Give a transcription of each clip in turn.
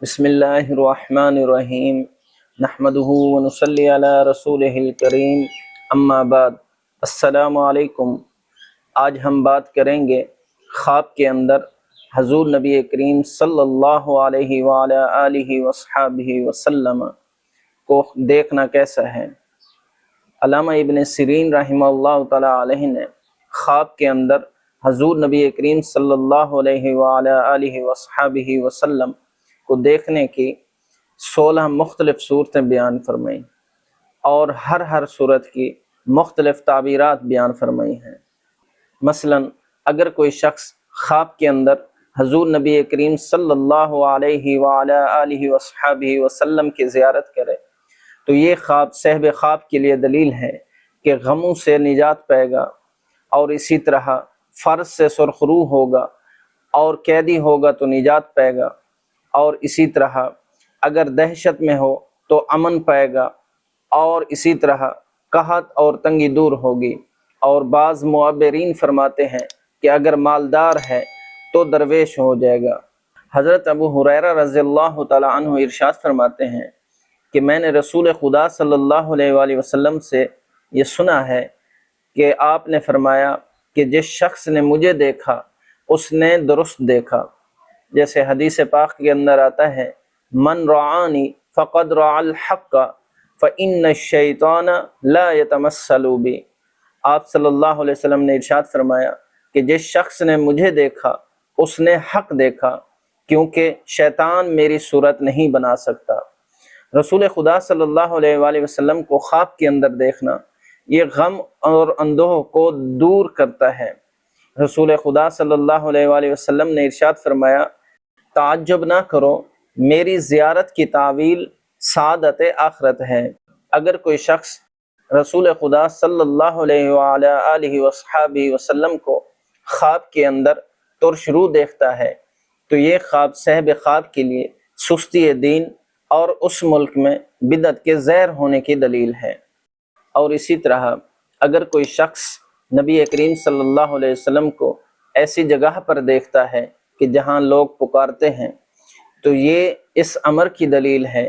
بسم اللہ الرحمن الرحیم نحمدہ ونصلی علی رسولہ الکریم اما بعد السلام علیکم۔ آج ہم بات کریں گے خواب کے اندر حضور نبی کریم صلی اللہ علیہ وعلی آلہ وصحبہ وسلم کو دیکھنا کیسا ہے۔ علامہ ابن سیرین رحمہ اللہ تعالی علیہ نے خواب کے اندر حضور نبی کریم صلی اللہ علیہ وعلی آلہ وصحبہ وسلم کو دیکھنے کی 16 مختلف صورتیں بیان فرمائیں اور ہر صورت کی مختلف تعبیرات بیان فرمائی ہیں۔ مثلا اگر کوئی شخص خواب کے اندر حضور نبی کریم صلی اللہ علیہ وعلی آلہ وصحبہ وسلم کی زیارت کرے تو یہ خواب صاحب خواب کے لیے دلیل ہے کہ غموں سے نجات پائے گا، اور اسی طرح فرض سے سرخرو ہوگا اور قیدی ہوگا تو نجات پائے گا، اور اسی طرح اگر دہشت میں ہو تو امن پائے گا، اور اسی طرح قحط اور تنگی دور ہوگی۔ اور بعض معبرین فرماتے ہیں کہ اگر مالدار ہے تو درویش ہو جائے گا۔ حضرت ابو ہریرہ رضی اللہ تعالی عنہ ارشاد فرماتے ہیں کہ میں نے رسول خدا صلی اللہ علیہ وآلہ وسلم سے یہ سنا ہے کہ آپ نے فرمایا کہ جس شخص نے مجھے دیکھا اس نے درست دیکھا، جیسے حدیث پاک کے اندر آتا ہے من رعانی فقد رعا الحق فإن الشیطان لا يتمثل بی۔ آپ صلی اللہ علیہ وسلم نے ارشاد فرمایا کہ جس شخص نے مجھے دیکھا اس نے حق دیکھا، کیونکہ شیطان میری صورت نہیں بنا سکتا۔ رسول خدا صلی اللہ علیہ وآلہ وسلم کو خواب کے اندر دیکھنا یہ غم اور اندوہ کو دور کرتا ہے۔ رسول خدا صلی اللہ علیہ وآلہ وسلم نے ارشاد فرمایا تعجب نہ کرو، میری زیارت کی تعویل سعادت آخرت ہے۔ اگر کوئی شخص رسول خدا صلی اللہ علیہ وآلہ آلہ وصحبہ وسلم کو خواب کے اندر ترش رو دیکھتا ہے تو یہ خواب صاحب خواب کے لیے سستی دین اور اس ملک میں بدعت کے زہر ہونے کی دلیل ہے۔ اور اسی طرح اگر کوئی شخص نبی کریم صلی اللہ علیہ وسلم کو ایسی جگہ پر دیکھتا ہے کہ جہاں لوگ پکارتے ہیں تو یہ اس امر کی دلیل ہے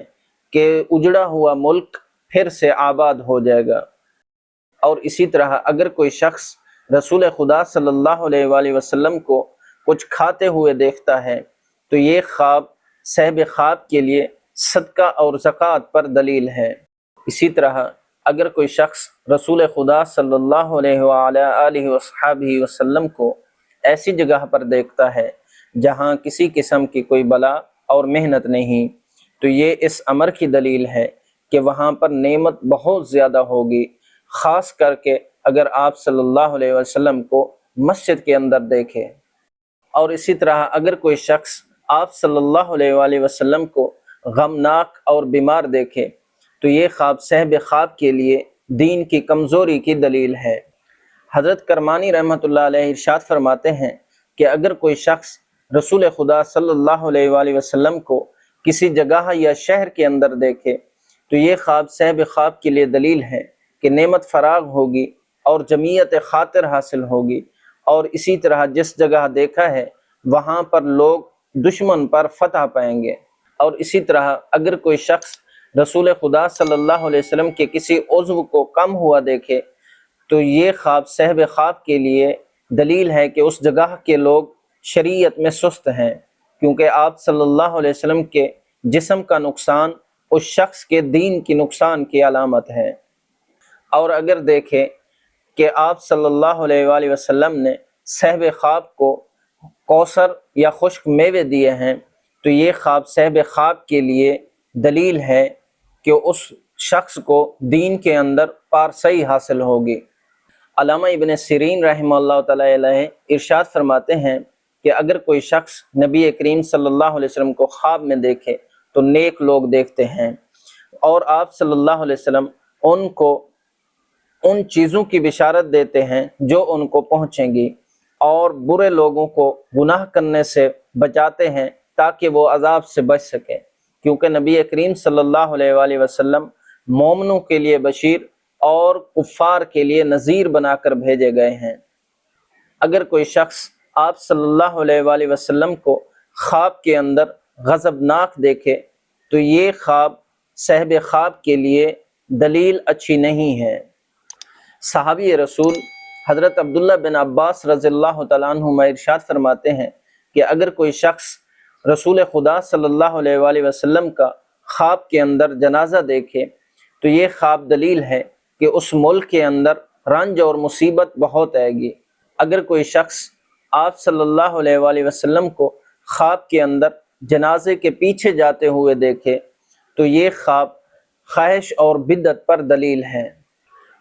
کہ اجڑا ہوا ملک پھر سے آباد ہو جائے گا۔ اور اسی طرح اگر کوئی شخص رسول خدا صلی اللہ علیہ وآلہ وسلم کو کچھ کھاتے ہوئے دیکھتا ہے تو یہ خواب صاحب خواب کے لیے صدقہ اور زکوٰۃ پر دلیل ہے۔ اسی طرح اگر کوئی شخص رسول خدا صلی اللہ علیہ وآلہ آلہ وصحبہ وسلم کو ایسی جگہ پر دیکھتا ہے جہاں کسی قسم کی کوئی بلا اور محنت نہیں تو یہ اس امر کی دلیل ہے کہ وہاں پر نعمت بہت زیادہ ہوگی، خاص کر کے اگر آپ صلی اللہ علیہ وسلم کو مسجد کے اندر دیکھے۔ اور اسی طرح اگر کوئی شخص آپ صلی اللہ علیہ وآلہ وسلم کو غمناک اور بیمار دیکھے تو یہ خواب صاحب خواب کے لیے دین کی کمزوری کی دلیل ہے۔ حضرت کرمانی رحمۃ اللہ علیہ ارشاد فرماتے ہیں کہ اگر کوئی شخص رسول خدا صلی اللہ علیہ وآلہ وسلم کو کسی جگہ یا شہر کے اندر دیکھے تو یہ خواب صاحب خواب کے لیے دلیل ہے کہ نعمت فراغ ہوگی اور جمعیت خاطر حاصل ہوگی، اور اسی طرح جس جگہ دیکھا ہے وہاں پر لوگ دشمن پر فتح پائیں گے۔ اور اسی طرح اگر کوئی شخص رسول خدا صلی اللہ علیہ وسلم کے کسی عضو کو کم ہوا دیکھے تو یہ خواب صاحب خواب کے لیے دلیل ہے کہ اس جگہ کے لوگ شریعت میں سست ہیں، کیونکہ آپ صلی اللہ علیہ وسلم کے جسم کا نقصان اس شخص کے دین کی نقصان کی علامت ہے۔ اور اگر دیکھیں کہ آپ صلی اللہ علیہ وآلہ وسلم نے صاحب خواب کو کوثر یا خشک میوے دیے ہیں تو یہ خواب صاحب خواب کے لیے دلیل ہے کہ اس شخص کو دین کے اندر پارسائی حاصل ہوگی۔ علامہ ابن سیرین رحمہ اللہ تعالی علیہ ارشاد فرماتے ہیں کہ اگر کوئی شخص نبی کریم صلی اللہ علیہ وسلم کو خواب میں دیکھے تو نیک لوگ دیکھتے ہیں، اور آپ صلی اللہ علیہ وسلم ان کو ان چیزوں کی بشارت دیتے ہیں جو ان کو پہنچیں گی، اور برے لوگوں کو گناہ کرنے سے بچاتے ہیں تاکہ وہ عذاب سے بچ سکیں، کیونکہ نبی کریم صلی اللہ علیہ وآلہ وسلم مومنوں کے لیے بشیر اور کفار کے لیے نذیر بنا کر بھیجے گئے ہیں۔ اگر کوئی شخص آپ صلی اللہ علیہ وآلہ وسلم کو خواب کے اندر غضبناک دیکھے تو یہ خواب صاحب خواب کے لیے دلیل اچھی نہیں ہے۔ صحابی رسول حضرت عبداللہ بن عباس رضی اللہ تعالیٰ عنہما ارشاد فرماتے ہیں کہ اگر کوئی شخص رسول خدا صلی اللہ علیہ وآلہ وسلم کا خواب کے اندر جنازہ دیکھے تو یہ خواب دلیل ہے کہ اس ملک کے اندر رنج اور مصیبت بہت آئے گی۔ اگر کوئی شخص آپ صلی اللہ علیہ وآلہ وسلم کو خواب کے اندر جنازے کے پیچھے جاتے ہوئے دیکھے تو یہ خواب خواہش اور بدعت پر دلیل ہے۔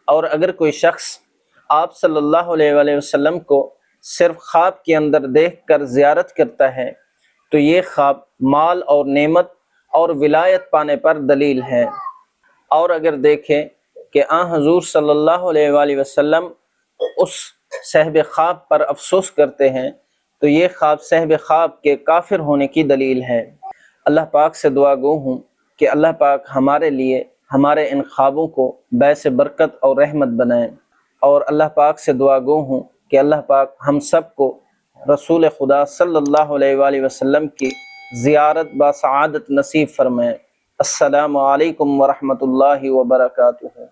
اور اگر کوئی شخص آپ صلی اللہ علیہ وآلہ وسلم کو صرف خواب کے اندر دیکھ کر زیارت کرتا ہے تو یہ خواب مال اور نعمت اور ولایت پانے پر دلیل ہے۔ اور اگر دیکھیں کہ حضور صلی اللہ علیہ وآلہ وسلم اس صاحب خواب پر افسوس کرتے ہیں تو یہ خواب صاحب خواب کے کافر ہونے کی دلیل ہے۔ اللہ پاک سے دعا گو ہوں کہ اللہ پاک ہمارے لیے ہمارے ان خوابوں کو باعث برکت اور رحمت بنائیں، اور اللہ پاک سے دعا گو ہوں کہ اللہ پاک ہم سب کو رسول خدا صلی اللہ علیہ وآلہ وسلم کی زیارت با سعادت نصیب فرمائیں۔ السلام علیکم ورحمۃ اللہ وبرکاتہ۔